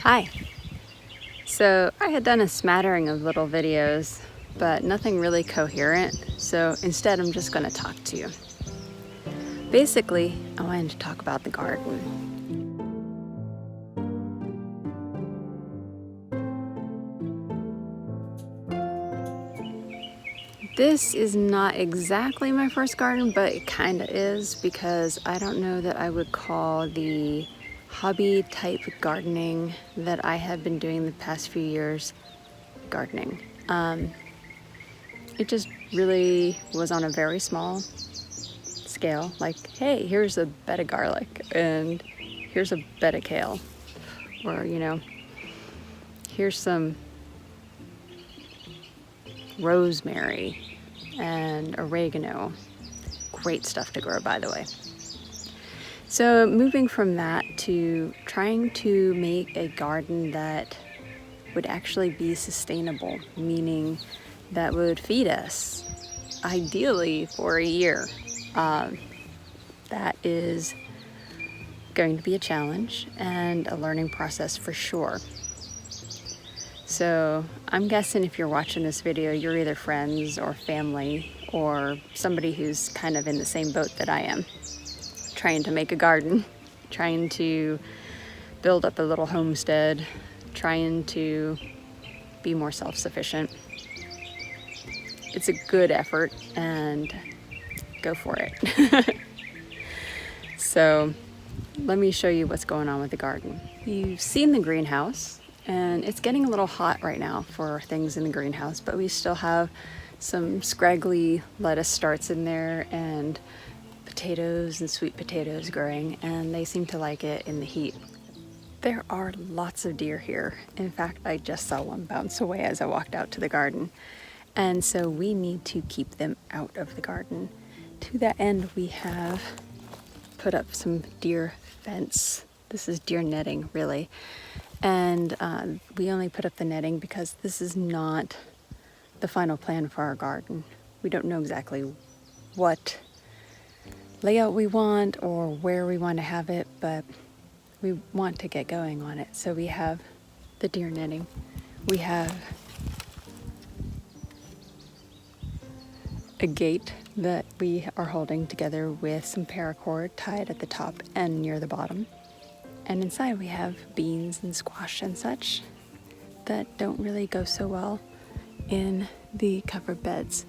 Hi. So I had done a smattering of little videos, but nothing really coherent, so instead I'm just going to talk to you. Basically, I wanted to talk about the garden. This is not exactly my first garden, but it kind of is, because I don't know that I would call the hobby type gardening that I have been doing the past few years gardening. It just really was on a very small scale, like, hey, here's a bed of garlic and here's a bed of kale, or here's some rosemary and oregano. Great stuff to grow, by the way. So moving from that to trying to make a garden that would actually be sustainable, meaning that would feed us ideally for a year. That is going to be a challenge and a learning process for sure. So I'm guessing if you're watching this video, you're either friends or family or somebody who's kind of in the same boat that I am, trying to make a garden, trying to build up a little homestead, trying to be more self-sufficient. It's a good effort, and go for it. So let me show you what's going on with the garden. You've seen the greenhouse, and it's getting a little hot right now for things in the greenhouse, but we still have some scraggly lettuce starts in there and potatoes and sweet potatoes growing, and they seem to like it in the heat. There are lots of deer here. In fact, I just saw one bounce away as I walked out to the garden. And so we need to keep them out of the garden. To that end, we have put up some deer fence. This is deer netting, really. And we only put up the netting because this is not the final plan for our garden. We don't know exactly what layout we want or where we want to have it, but we want to get going on it. So we have the deer netting. We have a gate that we are holding together with some paracord tied at the top and near the bottom. And inside we have beans and squash and such that don't really go so well in the covered beds,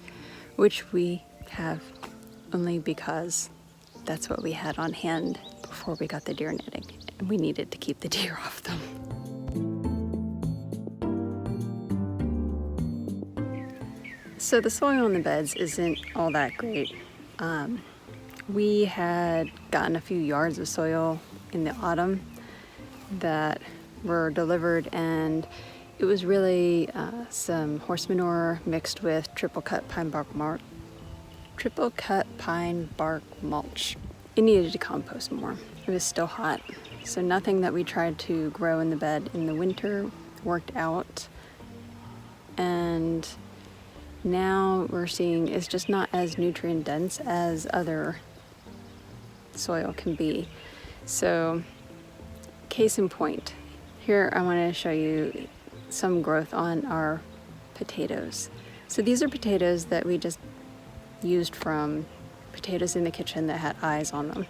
which we have only because that's what we had on hand before we got the deer netting, and we needed to keep the deer off them. So the soil on the beds isn't all that great. We had gotten a few yards of soil in the autumn that were delivered, and it was really some horse manure mixed with triple cut pine bark mulch. It needed to compost more. It was still hot, so nothing that we tried to grow in the bed in the winter worked out. And now we're seeing it's just not as nutrient dense as other soil can be. So case in point, here I want to show you some growth on our potatoes. So these are potatoes that we just used from potatoes in the kitchen that had eyes on them.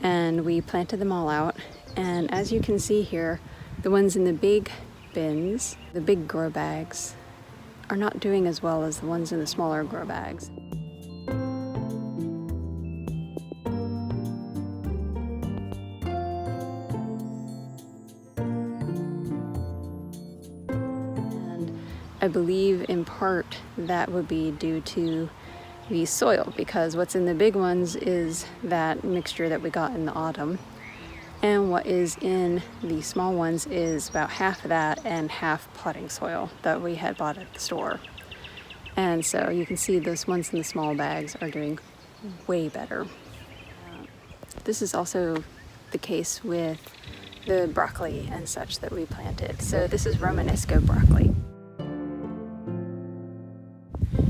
And we planted them all out. And as you can see here, the ones in the big bins, the big grow bags, are not doing as well as the ones in the smaller grow bags. And I believe in part that would be due to the soil, because what's in the big ones is that mixture that we got in the autumn, and what is in the small ones is about half of that and half potting soil that we had bought at the store. And so you can see those ones in the small bags are doing way better. This is also the case with the broccoli and such that we planted. So this is Romanesco broccoli.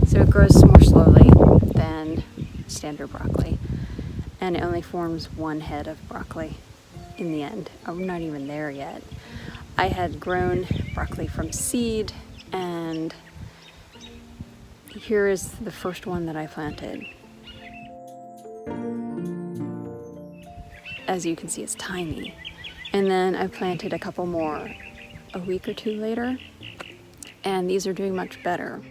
So it grows more slowly than standard broccoli, and it only forms one head of broccoli in the end. I'm not even there yet. I had grown broccoli from seed, and here is the first one that I planted. As you can see, it's tiny. And then I planted a couple more a week or two later, and these are doing much better.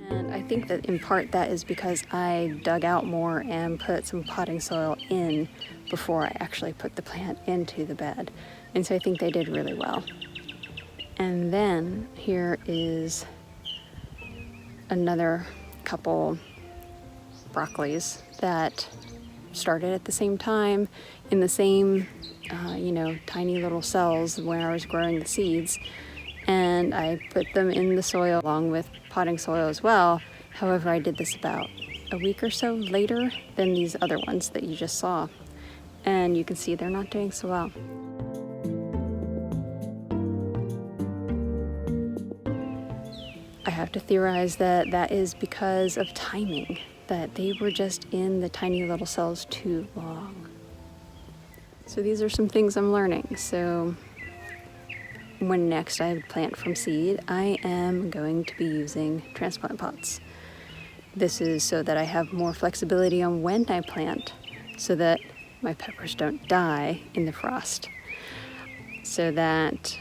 And I think that in part that is because I dug out more and put some potting soil in before I actually put the plant into the bed. And so I think they did really well. And then here is another couple broccolis that started at the same time in the same, tiny little cells when I was growing the seeds. And I put them in the soil along with potting soil as well. However, I did this about a week or so later than these other ones that you just saw. And you can see they're not doing so well. I have to theorize that that is because of timing, that they were just in the tiny little cells too long. So these are some things I'm learning. So when next I plant from seed, I am going to be using transplant pots. This is so that I have more flexibility on when I plant, so that my peppers don't die in the frost, so that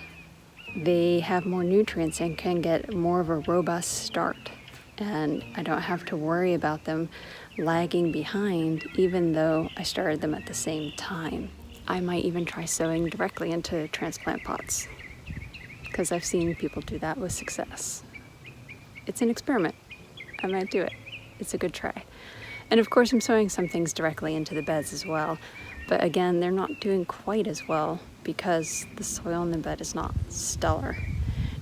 they have more nutrients and can get more of a robust start. And I don't have to worry about them lagging behind, even though I started them at the same time. I might even try sowing directly into transplant pots, because I've seen people do that with success. It's an experiment. I might do it. It's a good try. And of course I'm sowing some things directly into the beds as well. But again, they're not doing quite as well because the soil in the bed is not stellar.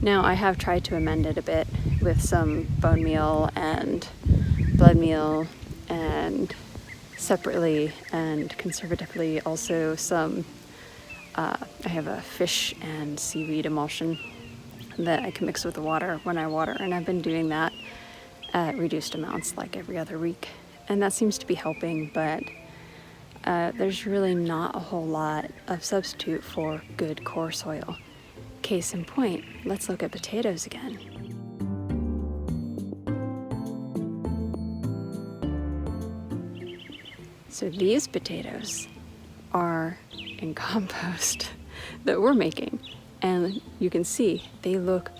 Now, I have tried to amend it a bit with some bone meal and blood meal, and separately and conservatively also some, I have a fish and seaweed emulsion that I can mix with the water when I water, and I've been doing that at reduced amounts like every other week. And that seems to be helping, but there's really not a whole lot of substitute for good core soil. Case in point, let's look at potatoes again. So these potatoes are in compost that we're making, and you can see they look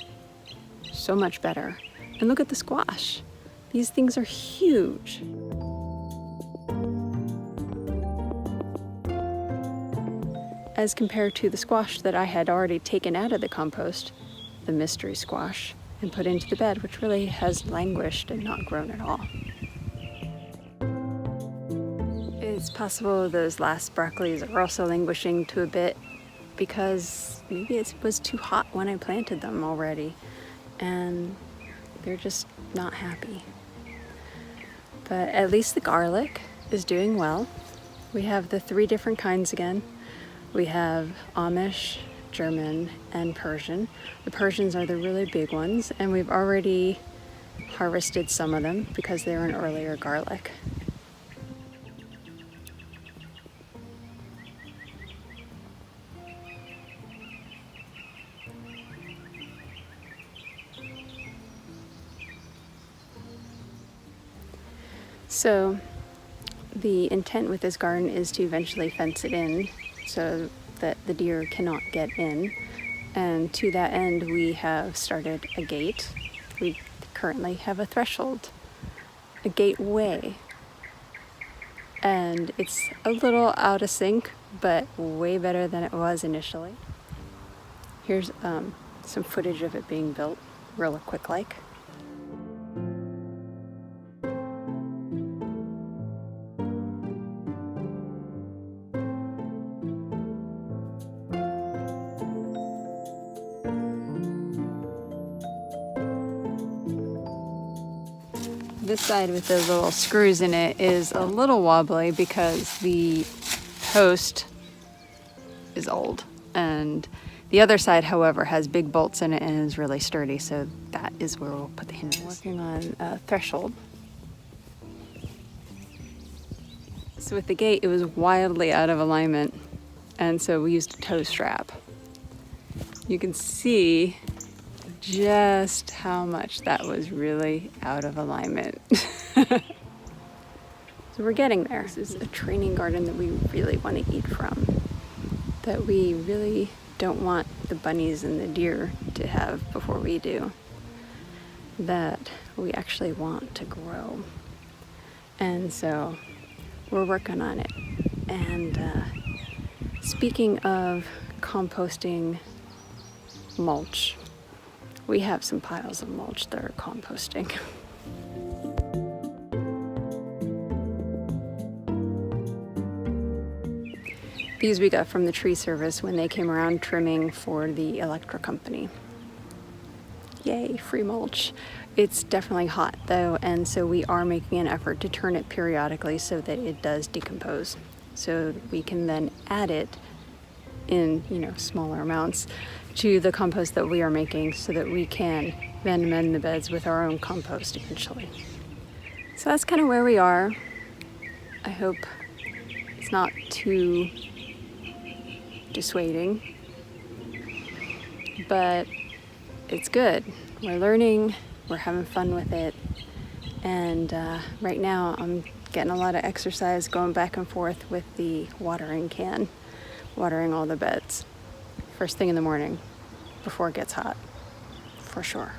so much better. And look at the squash. These things are huge. As compared to the squash that I had already taken out of the compost, the mystery squash, and put into the bed, which really has languished and not grown at all. It's possible those last broccolis are also languishing to a bit because maybe it was too hot when I planted them already, and they're just not happy. But at least the garlic is doing well. We have the 3 different kinds again. We have Amish, German, and Persian. The Persians are the really big ones, and we've already harvested some of them because they're an earlier garlic. So the intent with this garden is to eventually fence it in so that the deer cannot get in. And to that end, we have started a gate. We currently have a threshold, a gateway. And it's a little out of sync, but way better than it was initially. Here's some footage of it being built, real quick like. This side with the little screws in it is a little wobbly because the post is old, and the other side, however, has big bolts in it and is really sturdy, so that is where we'll put the hinges. Working on a threshold. So with the gate, it was wildly out of alignment, and so we used a tow strap. You can see just how much that was really out of alignment. So we're getting there. This is a training garden that we really want to eat from, that we really don't want the bunnies and the deer to have before we do, that we actually want to grow. And so we're working on it. And speaking of composting mulch, we have some piles of mulch that are composting. These we got from the tree service when they came around trimming for the electric company. Yay, free mulch. It's definitely hot though, and so we are making an effort to turn it periodically so that it does decompose. So we can then add it in, smaller amounts to the compost that we are making so that we can then amend the beds with our own compost eventually. So that's kind of where we are. I hope it's not too dissuading, but it's good. We're learning, we're having fun with it, and right now I'm getting a lot of exercise going back and forth with the watering can, watering all the beds first thing in the morning before it gets hot, for sure.